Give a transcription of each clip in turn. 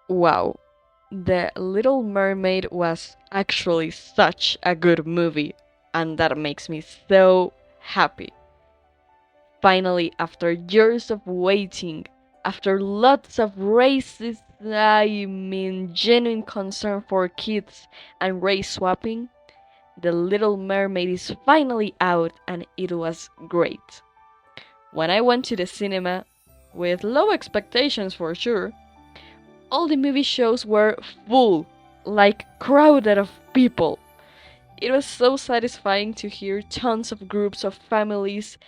Wow, The Little Mermaid was actually such a good movie, and that makes me so happy. Finally, after years of waiting, after lots of races, I mean genuine concern for kids and race swapping, The Little Mermaid is finally out and it was great. When I went to the cinema, with low expectations for sure, all the movie shows were full, like crowded of people. It was so satisfying to hear tons of groups of families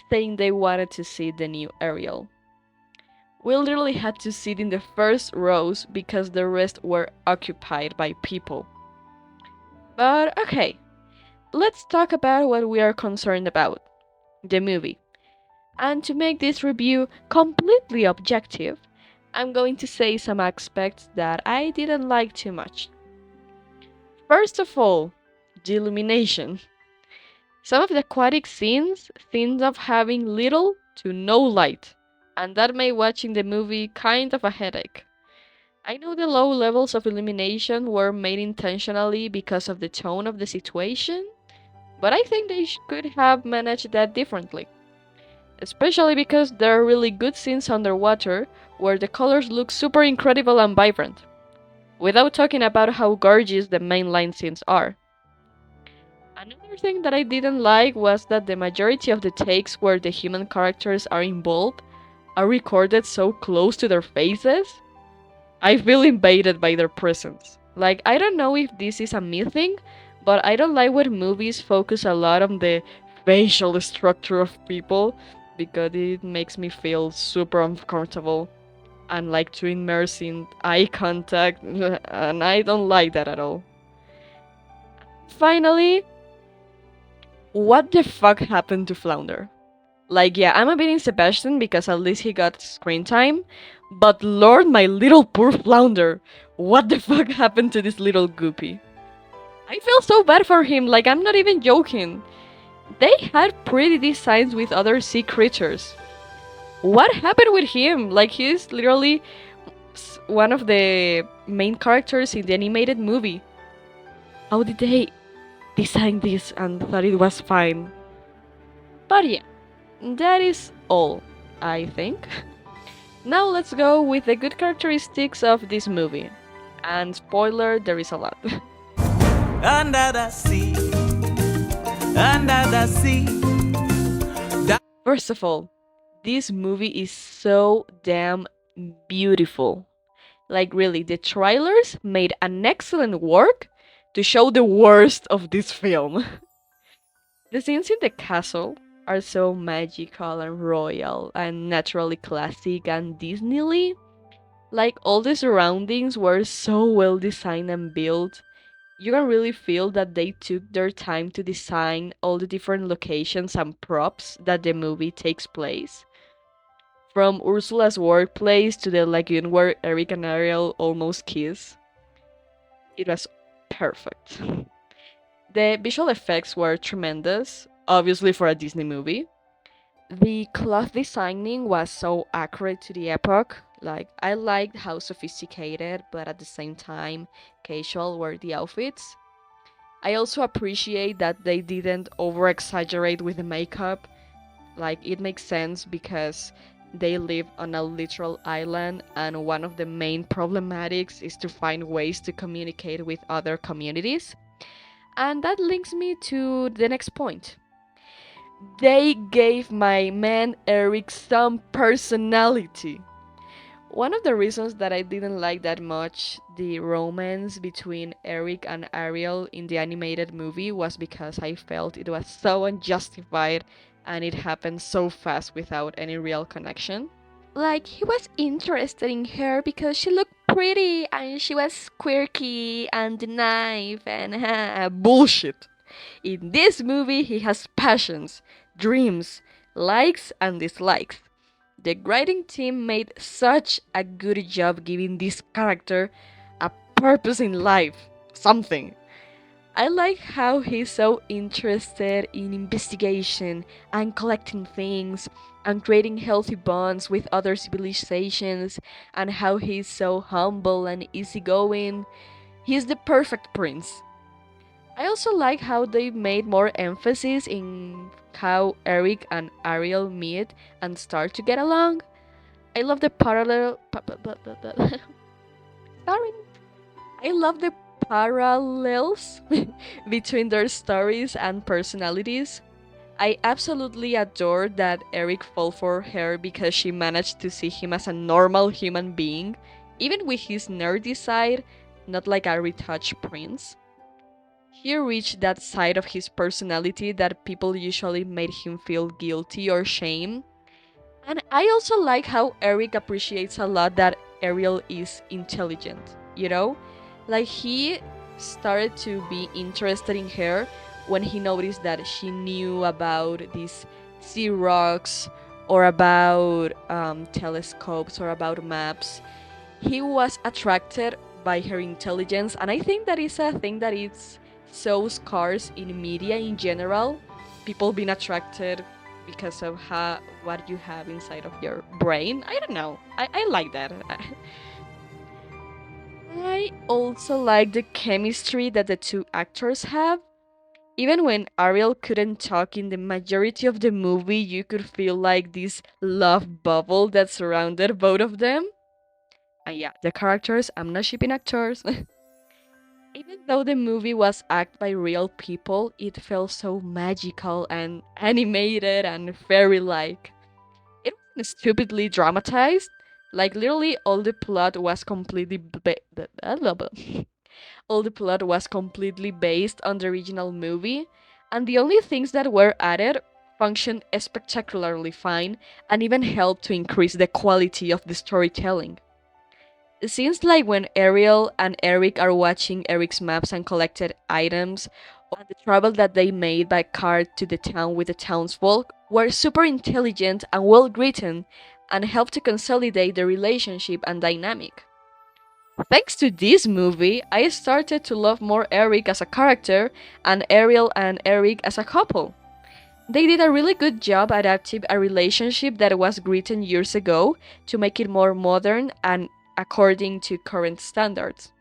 saying they wanted to see the new Ariel. We literally had to sit in the first rows because the rest were occupied by people. But okay, let's talk about what we are concerned about, the movie. And to make this review completely objective, I'm going to say some aspects that I didn't like too much. First of all, the illumination. Some of the aquatic scenes seemed of having little to no light, and that made watching the movie kind of a headache. I know the low levels of illumination were made intentionally because of the tone of the situation, but I think they could have managed that differently. Especially because there are really good scenes underwater where the colors look super incredible and vibrant, without talking about how gorgeous the mainline scenes are. Another thing that I didn't like was that the majority of the takes where the human characters are involved are recorded so close to their faces. I feel invaded by their presence. Like, I don't know if this is a me thing, but I don't like when movies focus a lot on the facial structure of people because it makes me feel super uncomfortable and like to immerse in eye contact, and I don't like that at all. Finally, what the fuck happened to Flounder? Like, yeah, I'm a bit in Sebastian because at least he got screen time, but lord, my little poor Flounder, what the fuck happened to this little goopy? I feel so bad for him, like, I'm not even joking. They had pretty designs with other sea creatures. What happened with him? Like, he's literally one of the main characters in the animated movie. How did they design this and thought it was fine? But yeah, that is all, I think. Now let's go with the good characteristics of this movie. And spoiler, there is a lot. Under the sea, under the sea. First of all, this movie is so damn beautiful. Like, really, the trailers made an excellent work to show the worst of this film. The scenes in the castle are so magical and royal and naturally classic and Disney-ly. Like, all the surroundings were so well designed and built. You can really feel that they took their time to design all the different locations and props that the movie takes place. From Ursula's workplace to the lagoon where Eric and Ariel almost kiss. It was perfect. The visual effects were tremendous, obviously for a Disney movie. The cloth designing was so accurate to the epoch. Like, I liked how sophisticated, but at the same time, casual were the outfits. I also appreciate that they didn't over exaggerate with the makeup. Like, it makes sense because they live on a literal island, and one of the main problematics is to find ways to communicate with other communities. And that links me to the next point. They gave my man Eric some personality. One of the reasons that I didn't like that much the romance between Eric and Ariel in the animated movie was because I felt it was so unjustified and it happened so fast without any real connection. Like, he was interested in her because she looked pretty and she was quirky and the knife and bullshit. In this movie, he has passions, dreams, likes, and dislikes. The writing team made such a good job giving this character a purpose in life, something. I like how he's so interested in investigation and collecting things, and creating healthy bonds with other civilizations, and how he's so humble and easygoing. He's the perfect prince. I also like how they made more emphasis in how Eric and Ariel meet and start to get along. I love the parallel. Sorry. I love the parallels between their stories and personalities. I absolutely adore that Eric fell for her because she managed to see him as a normal human being, even with his nerdy side, not like a retouched prince. He reached that side of his personality that people usually made him feel guilty or shame. And I also like how Eric appreciates a lot that Ariel is intelligent, you know? Like he started to be interested in her when he noticed that she knew about these sea rocks or about telescopes or about maps. He was attracted by her intelligence, and I think that is a thing that is so scarce in media in general. People being attracted because of how what you have inside of your brain. I don't know. I like that. I also like the chemistry that the two actors have. Even when Ariel couldn't talk in the majority of the movie, you could feel like this love bubble that surrounded both of them. And yeah, the characters, I'm not shipping actors. Even though the movie was acted by real people, it felt so magical and animated and fairy-like. It wasn't stupidly dramatized. Like literally all the plot was completely all the plot was completely based on the original movie, and the only things that were added functioned spectacularly fine and even helped to increase the quality of the storytelling. It seems like when Ariel and Eric are watching Eric's maps and collected items, or the travel that they made by car to the town with the townsfolk were super intelligent and well written and helped to consolidate the relationship and dynamic. Thanks to this movie, I started to love more Eric as a character and Ariel and Eric as a couple. They did a really good job adapting a relationship that was written years ago to make it more modern and according to current standards,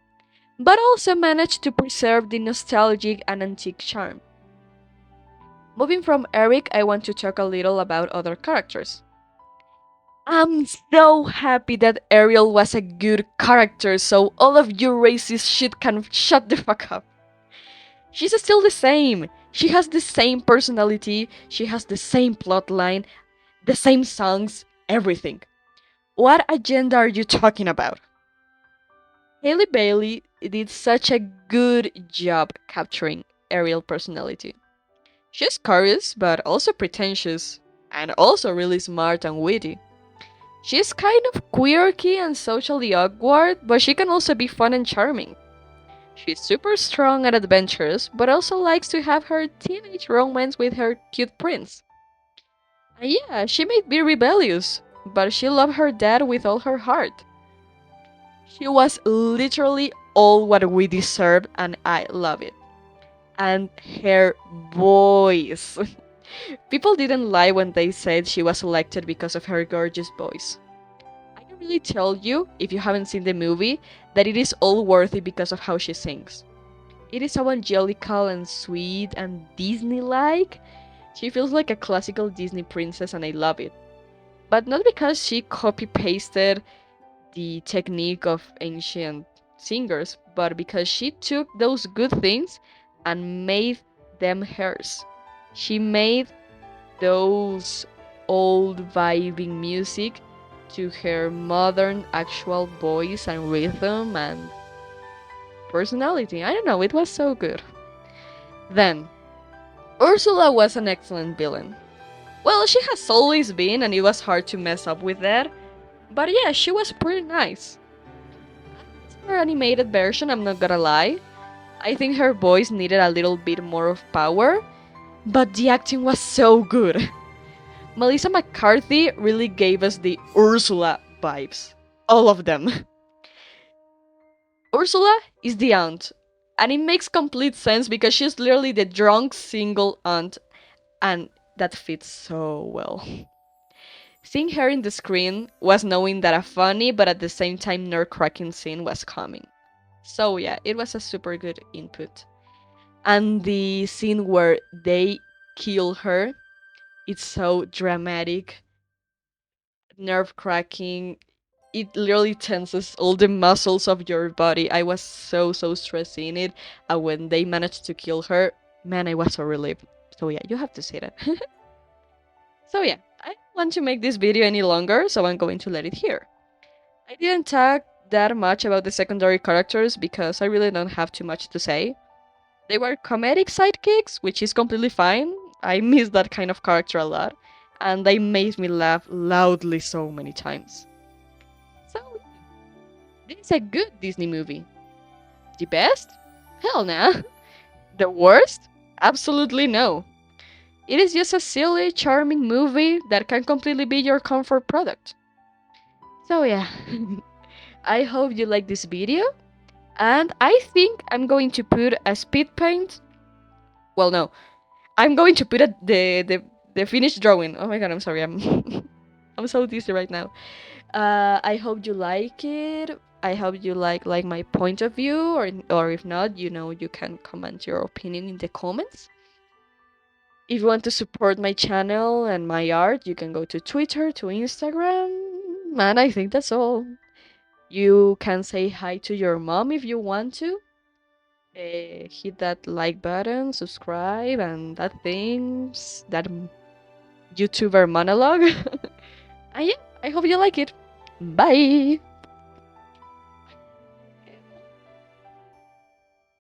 but also managed to preserve the nostalgic and antique charm. Moving from Eric, I want to talk a little about other characters. I'm so happy that Ariel was a good character, so all of you racist shit can shut the fuck up. She's still the same. She has the same personality, she has the same plotline, the same songs, everything. What agenda are you talking about? Haley Bailey did such a good job capturing Ariel's personality. She's curious, but also pretentious, and also really smart and witty. She's kind of quirky and socially awkward, but she can also be fun and charming. She's super strong and adventurous, but also likes to have her teenage romance with her cute prince. And yeah, she may be rebellious, but she loved her dad with all her heart. She was literally all what we deserved, and I love it. And her voice. People didn't lie when they said she was selected because of her gorgeous voice. I can really tell you, if you haven't seen the movie, that it is all worth it because of how she sings. It is so angelical and sweet and Disney like. She feels like a classical Disney princess, and I love it. But not because she copy pasted the technique of ancient singers, but because she took those good things and made them hers. She made those old vibing music to her modern actual voice and rhythm and personality. I don't know, it was so good. Then, Ursula was an excellent villain. Well, she has always been, and it was hard to mess up with that. But yeah, she was pretty nice. Her animated version, I'm not gonna lie. I think her voice needed a little bit more of power, but the acting was so good. Melissa McCarthy really gave us the Ursula vibes. All of them. Ursula is the aunt, and it makes complete sense because she's literally the drunk single aunt, and that fits so well. Seeing her in the screen was knowing that a funny but at the same time nerve-cracking scene was coming. So yeah, it was a super good input. And the scene where they kill her, it's so dramatic, nerve-cracking. It literally tenses all the muscles of your body. I was so stressed seeing it, and when they managed to kill her, man, I was so relieved. So yeah, you have to see that. So yeah, I don't want to make this video any longer, so I'm going to let it here. I didn't talk that much about the secondary characters because I really don't have too much to say. They were comedic sidekicks, which is completely fine. I miss that kind of character a lot, and they made me laugh loudly so many times. So, this is a good Disney movie. The best? Hell nah. The worst? Absolutely no. It is just a silly, charming movie that can completely be your comfort product. So yeah, I hope you like this video, and I think I'm going to put a speed paint. Well, no, I'm going to put the finished drawing. Oh my god, I'm sorry, I'm I'm so dizzy right now. I hope you like it. I hope you like my point of view, or if not, you can comment your opinion in the comments. If you want to support my channel and my art, you can go to Twitter, to Instagram, and I think that's all. You can say hi to your mom if you want to. Hit that like button, subscribe, and that YouTuber monologue. And yeah, I hope you like it. Bye!